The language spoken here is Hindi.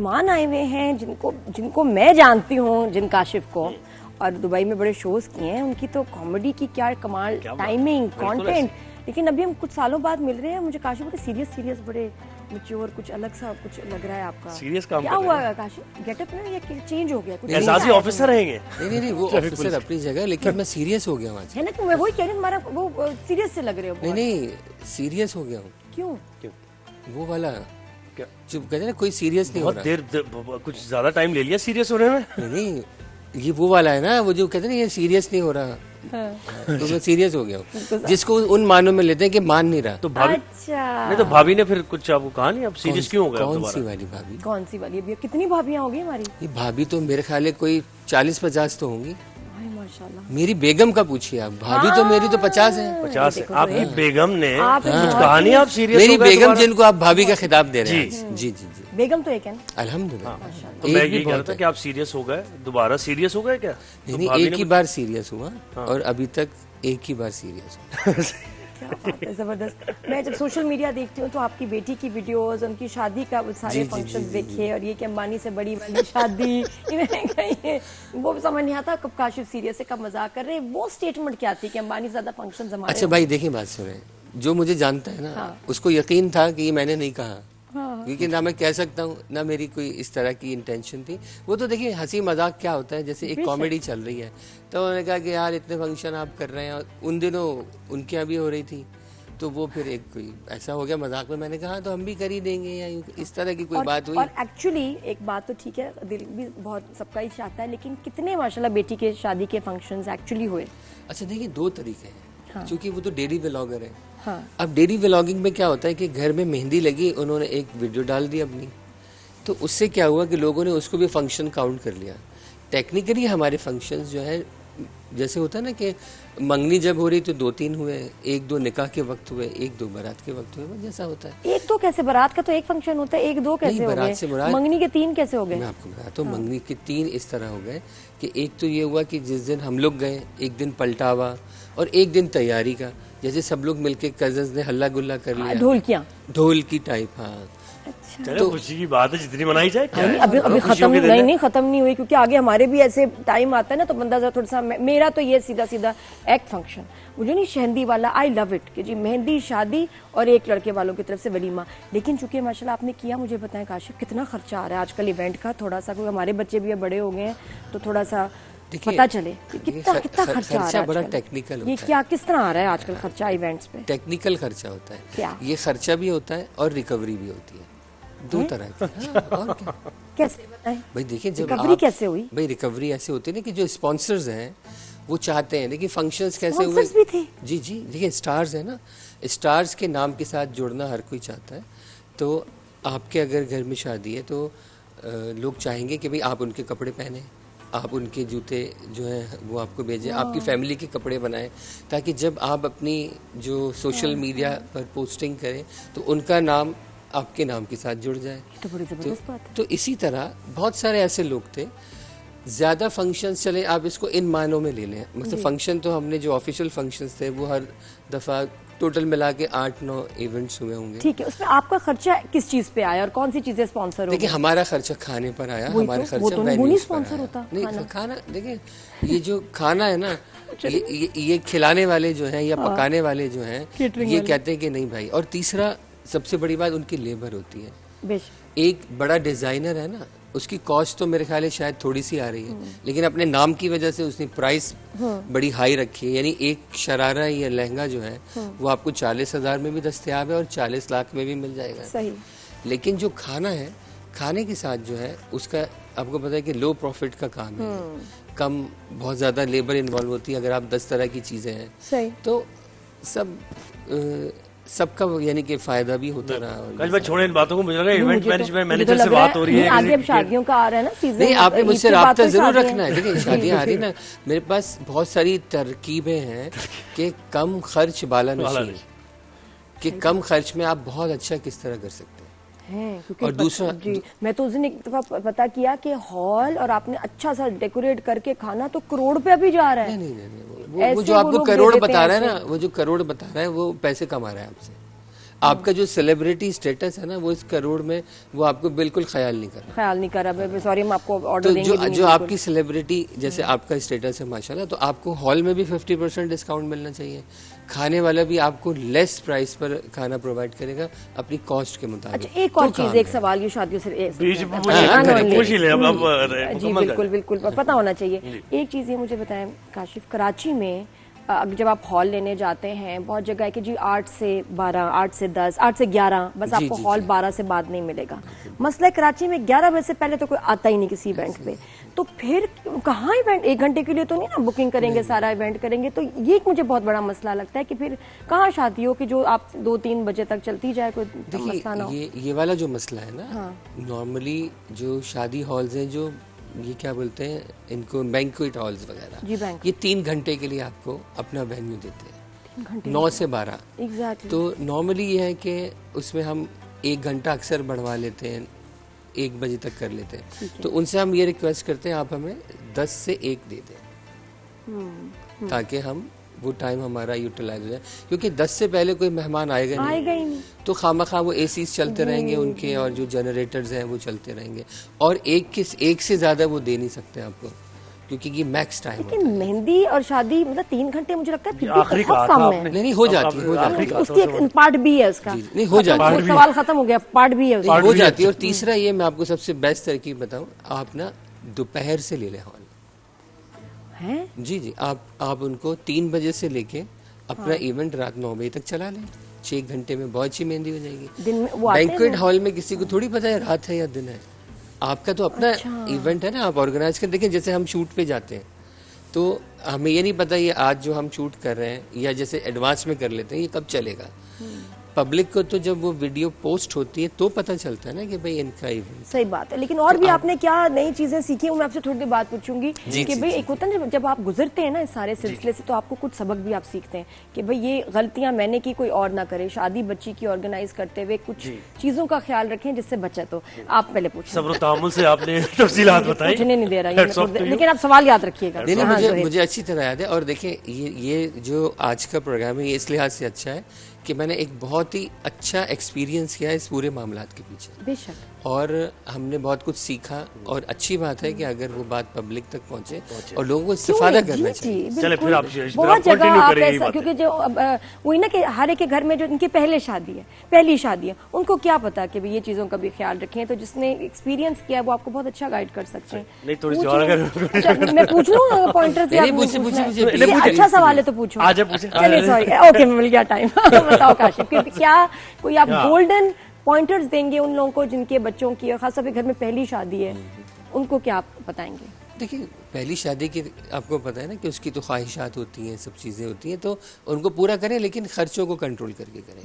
मेहमान आए हुए हैं जिनको मैं जानती हूँ, जिन काशिफ को, और दुबई में बड़े शोज किए हैं। उनकी तो कॉमेडी की क्या कमाल, टाइमिंग, कंटेंट। लेकिन अभी हम कुछ सालों बाद मिल रहे हैं, मुझे काशिफ बड़े सीरियस बड़े मैच्योर, कुछ अलग सा कुछ लग रहा है आपका। सीरियस काम क्या हुआ काशिफ? गेटअप में या चेंज हो गया कुछ? एहसासी ऑफिसर रहेंगे? नहीं, वो ऑफिसर अपनी जगह, लेकिन मैं सीरियस हो गया हूँ आज। है ना, मैं वही कह रही हूँ, हमारा वो सीरियस से लग रहे हो। नहीं, सीरियस हो गया हूँ। क्यों? वो वाला जो कहते हैं ना, कोई सीरियस नहीं हो रहा। देर कुछ ज्यादा टाइम ले लिया सीरियस होने में। नहीं, ये वो वाला है ना, वो जो कहते हैं ना, ये सीरियस नहीं हो रहा। तो मैं सीरियस हो गया हूँ, जिसको उन मानों में लेते हैं कि मान नहीं रहा। तो भाभी, नहीं तो भाभी ने फिर कुछ आपको कहा नहीं, अब सीरियस क्यों हो गया? कौन सी वाली भाभी? कौन सी वाली? अभी कितनी भाभियां होगी हमारी? ये भाभी तो मेरे ख्याल है कोई 40-50 तो होंगी। माशाल्लाह। मेरी बेगम का पूछिए आप। भाभी तो मेरी तो 50 है। 50 है। आपकी बेगम ने आप कुछ कहा नहीं? आप सीरियस? मेरी बेगम जिनको आप भाभी का खिताब दे रहे हैं। जी। बेगम तो एक है ना? अल्हम्दुलिल्लाह। तो मैं यही कह रहा था कि आप सीरियस हो गए, दोबारा सीरियस हो गए क्या? नहीं, एक ही बार सीरियस हुआ और अभी तक एक ही बार सीरियस हुआ। क्या बात है, जबरदस्त। मैं जब सोशल मीडिया देखती हूँ तो आपकी बेटी की वीडियोस, उनकी शादी का वो सारे फंक्शंस देखे, और ये कि अंबानी से बड़ी वाली शादी, वो समझ नहीं आता कब काशिफ सीरियस है, कब मजाक कर रहे हैं। वो स्टेटमेंट क्या थी कि अंबानी से ज्यादा फंक्शंस हमारे? अच्छा भाई देखिए, बात सुने, जो मुझे जानता है ना, उसको यकीन था कि ये मैंने नहीं कहा, क्योंकि ना मैं कह सकता हूँ, ना मेरी कोई इस तरह की इंटेंशन थी। वो तो देखिए हंसी मजाक क्या होता है, जैसे एक कॉमेडी चल रही है, तो उन्होंने कहा कि यार इतने फंक्शन आप कर रहे हैं, और उन दिनों उनके यहाँ भी हो रही थी, तो वो फिर एक कोई ऐसा हो गया मजाक में। मैंने कहा तो हम भी कर ही देंगे, या इस तरह की कोई बात हुई। और एक्चुअली एक बात तो ठीक है, दिल भी बहुत सबका ही चाहता है, लेकिन कितने माशाल्लाह बेटी के शादी के फंक्शंस एक्चुअली हुए? अच्छा देखिए, 2 तरीके हैं, क्योंकि वो तो डेली व्लॉगर है। अब डेली व्लॉगिंग में क्या होता है कि घर में मेहंदी लगी, उन्होंने एक वीडियो डाल दी अपनी, तो उससे क्या हुआ कि लोगों ने उसको भी फंक्शन काउंट कर लिया। टेक्निकली हमारे फंक्शंस जो है, जैसे होता है ना कि मंगनी जब हो रही तो 2-3 हुए, 1-2 निकाह के वक्त हुए, 1-2 बारात के वक्त हुए, जैसा होता है। 1-2 कैसे? बारात का तो एक फंक्शन होता है, 1-2 कैसे हो गए? मंगनी के 3 कैसे हो गए? मैं आपको बताता हूँ। मंगनी के 3 इस तरह हो गए कि एक तो ये हुआ कि जिस दिन हम लोग गए, एक दिन पलटावा और एक दिन तैयारी का, जैसे सब लोग मिलके कजन्स ने हल्ला गुल्ला कर लिया, ढोल की टाइप। हाँ, तो खुशी की बात है, जितनी मनाई जाए। अभी खत्म नहीं खत्म नहीं हुई, क्योंकि आगे हमारे भी ऐसे टाइम आता है ना, तो बंदा थोड़ा सा, मेरा तो ये सीधा एक फंक्शन, मुझे नहीं शहंदी वाला, आई लव इट कि जी मेहंदी, शादी और एक लड़के वालों की तरफ से वलीमा। लेकिन चूंकि माशाल्लाह आपने किया, मुझे बताएं काशिफ कितना खर्चा आ रहा है आजकल इवेंट का, थोड़ा सा, क्योंकि हमारे बच्चे भी बड़े हो गए हैं, तो थोड़ा सा पता चले कितना खर्चा आ रहा है। बड़ा टेक्निकल ये क्या, किस तरह आ रहा है आजकल खर्चा इवेंट्स पे? टेक्निकल खर्चा होता है क्या? ये खर्चा भी होता है और रिकवरी भी होती है, 2 तरह की। और क्या? कैसे बताएं भाई? देखिए, जब रिकवरी कैसे हुई? भाई रिकवरी ऐसे होती है ना कि जो स्पॉन्सर्स हैं वो चाहते हैं, देखिए फंक्शंस कैसे हुए। भी थे? जी, देखिए स्टार्स है ना, स्टार्स के नाम के साथ जुड़ना हर कोई चाहता है। तो आपके अगर घर में शादी है तो लोग चाहेंगे कि भाई आप उनके कपड़े पहने, आप उनके जूते जो हैं वो आपको भेजें, आपकी फैमिली के कपड़े बनाएं, ताकि जब आप अपनी जो सोशल मीडिया पर पोस्टिंग करें तो उनका नाम आपके नाम के साथ जुड़ जाए। तो बड़ी जबरदस्त बात है। तो इसी तरह बहुत सारे ऐसे लोग थे। ज़्यादा फंक्शंस चले, आप इसको इन मायनों में ले लें, मतलब फंक्शन तो हमने जो ऑफिशियल फंक्शंस थे वो हर दफ़ा टोटल मिला के 8-9 इवेंट्स हुए होंगे। ठीक है, उसमें आपका खर्चा किस चीज पे आया और कौन सी चीजें स्पॉन्सर हो? देखिए, हमारा खर्चा खाने पर आया, हमारा खर्चा वेन्यूज पर आया। नहीं, खाना देखिए, ये जो खाना है ना, ये खिलाने वाले जो हैं या पकाने वाले जो हैं, ये कहते हैं कि नहीं भाई। और तीसरा सबसे बड़ी बात, उनकी लेबर होती है। एक बड़ा डिजाइनर है ना, उसकी कॉस्ट तो मेरे ख्याल है शायद थोड़ी सी आ रही है, लेकिन अपने नाम की वजह से उसने प्राइस बड़ी हाई रखी है। यानी एक शरारा या लहंगा जो है वो आपको 40,000 में भी दस्तयाब है और 40 लाख में भी मिल जाएगा। सही। लेकिन जो खाना है, खाने के साथ जो है उसका आपको पता है कि लो प्रॉफिट का काम है, कम, बहुत ज़्यादा लेबर इन्वॉल्व होती है। अगर आप 10 तरह की चीज़ें हैं, सही, तो सबका यानी कि फायदा भी होता रहा। भाई छोड़े इन बातों को, मुझे लग रहा है इवेंट मैनेजर से बात हो रही है। आगे अब शादियों का आ रहा है ना सीजन। नहीं, आपने मुझसे राब्ता जरूर रखना है। देखिए, शादियां आ रही ना, मेरे पास बहुत सारी तरकीबें हैं कि कम खर्च बाला नशीन, कि कम खर्च में आप बहुत अच्छा किस तरह कर सकते हैं। और दूसरा, जी, मैं तो उस दिन एक दफा पता किया कि हॉल और आपने अच्छा सा डेकोरेट करके खाना तो करोड़ पे अभी जा रहा है। नहीं, वो जो आपको करोड़ बता रहा है ना, वो जो करोड़ बता रहा है वो पैसे कमा रहा है आपसे। आपका जो सेलिब्रिटी स्टेटस है ना, वो इस करोड़ में वो आपको बिल्कुल ख्याल नहीं कर रहा। सॉरी, हम आपको ऑर्डर तो देंगे भी नहीं, जो आपकी सेलिब्रिटी जैसे आपका स्टेटस है माशाल्लाह, तो आपको हॉल में भी 50% डिस्काउंट मिलना चाहिए। खाने वाला भी आपको लेस प्राइस पर खाना प्रोवाइड करेगा अपनी कॉस्ट के मुताबिक। अच्छा, एक और चीज, एक सवाल, ये शादियों से बीच में पूछ ही ले अब जी बिल्कुल बिल्कुल पता होना चाहिए। एक चीज ये मुझे बताएं काशिफ, कराची में जब आप हॉल लेने जाते हैं, बहुत जगह है कि जी 8 से 12, 8 से 10, 8 से 11, बस आपको हॉल 12 से बाद नहीं मिलेगा। मसला है कराची में 11 बजे से पहले तो कोई आता ही नहीं किसी इवेंट पे, तो फिर कहाँ इवेंट, 1 घंटे के लिए तो नहीं ना बुकिंग करेंगे, सारा इवेंट करेंगे, तो ये एक मुझे बहुत बड़ा मसला लगता है कि फिर कहाँ शादी हो कि जो आप 2-3 बजे तक चलती जाए, कोई मसला ना हो। ये वाला जो मसला है ना, नॉर्मली जो शादी हॉल्स हैं, जो ये क्या बोलते हैं इनको, बैंक्वेट हॉल्स वगैरह, ये 3 घंटे के लिए आपको अपना वेन्यू देते हैं, 9 से 12। एग्जैक्टली। तो नॉर्मली ये है कि उसमें हम 1 घंटा अक्सर बढ़वा लेते हैं, 1 बजे तक कर लेते हैं। तो उनसे हम ये रिक्वेस्ट करते हैं आप हमें 10 से 1 दे दें, ताकि हम वो टाइम हमारा यूटिलाइज हो जाए, क्योंकि 10 से पहले कोई मेहमान आएगा नहीं, तो खामखा वो एसीज चलते रहेंगे उनके, और जो जनरेटर्स हैं वो चलते रहेंगे, और एक से ज्यादा वो दे नहीं सकते आपको, क्योंकि ये मैक्स टाइम है। लेकिन मेहंदी और शादी मतलब 3 घंटे मुझे लगता है फिर भी बहुत कम है। नहीं, हो जाती है, उसकी एक पार्ट भी है उसका। नहीं, हो जाती है, सवाल खत्म हो गया, पार्ट भी है, हो जाती है। और तीसरा ये मैं आपको सबसे बेस्ट तरकीब बताऊं, आप ना दोपहर से ले लें हॉल हैं? जी, आप उनको 3 बजे से लेके अपना इवेंट रात 9 बजे तक चला लें, 6 घंटे में बहुत अच्छी मेहंदी हो जाएगी। दिन में वो आते हैं बैंक्वेट हॉल में किसी को थोड़ी पता है रात है या दिन है, आपका तो अपना इवेंट है ना, आप ऑर्गेनाइज कर। देखिए जैसे हम शूट पे जाते हैं, तो हमें ये नहीं पता ये आज जो हम शूट कर रहे हैं, या जैसे एडवांस में कर लेते हैं, ये कब चलेगा। पब्लिक को तो जब वो वीडियो पोस्ट होती है तो पता चलता है ना कि भाई इनका इवेंट। सही बात है। लेकिन और भी आपने क्या नई चीजें सीखी हैं, मैं आपसे थोड़ी देर बात पूछूंगी कि भाई एक होता है ना, जब आप गुजरते हैं ना इस सारे सिलसिले से, तो आपको कुछ सबक भी आप सीखते हैं कि भाई ये गलतियां मैंने की, कोई और ना करे। शादी बच्ची की ऑर्गेनाइज करते हुए कुछ चीजों का ख्याल रखें जिससे बचत हो। आप पहले पूछें। सब्र तअम्मुल से आपने तफसीलात बताई, पूछने नहीं दे रहा है, लेकिन आप सवाल याद रखिएगा। मुझे अच्छी तरह याद है। और देखिए ये जो आज का प्रोग्राम है, ये इस लिहाज से अच्छा है कि मैंने एक बहुत ही अच्छा एक्सपीरियंस किया है इस पूरे मामलात के पीछे। बेशक। और हमने बहुत कुछ सीखा, और अच्छी बात है कि अगर वो बात पब्लिक तक पहुंचे और लोगों को इस्तेफादा करना चाहिए। चले फिर आप बहुत जगह आप ऐसा, क्योंकि जो वही ना कि हर एक के घर में जो इनकी पहली शादी है, उनको क्या पता कि ये चीजों का भी ख्याल रखें। तो जिसने एक्सपीरियंस किया वो आपको बहुत अच्छा गाइड कर सकते हैं। नहीं, थोड़ी सी और अगर मैं पूछ लूँ पॉइंटर, अच्छा सवाल है तो पूछो। चलिए सॉरी, ओके, मिल गया टाइम। बताओ काशिफ, क्या कोई आप गोल्डन पॉइंटर्स देंगे उन लोगों को जिनके बच्चों की, और खासतौर पे घर में पहली शादी है, उनको क्या आप बताएंगे? देखिए पहली शादी की आपको पता है ना कि उसकी तो ख्वाहिशात होती हैं, सब चीज़ें होती हैं, तो उनको पूरा करें, लेकिन खर्चों को कंट्रोल करके करें।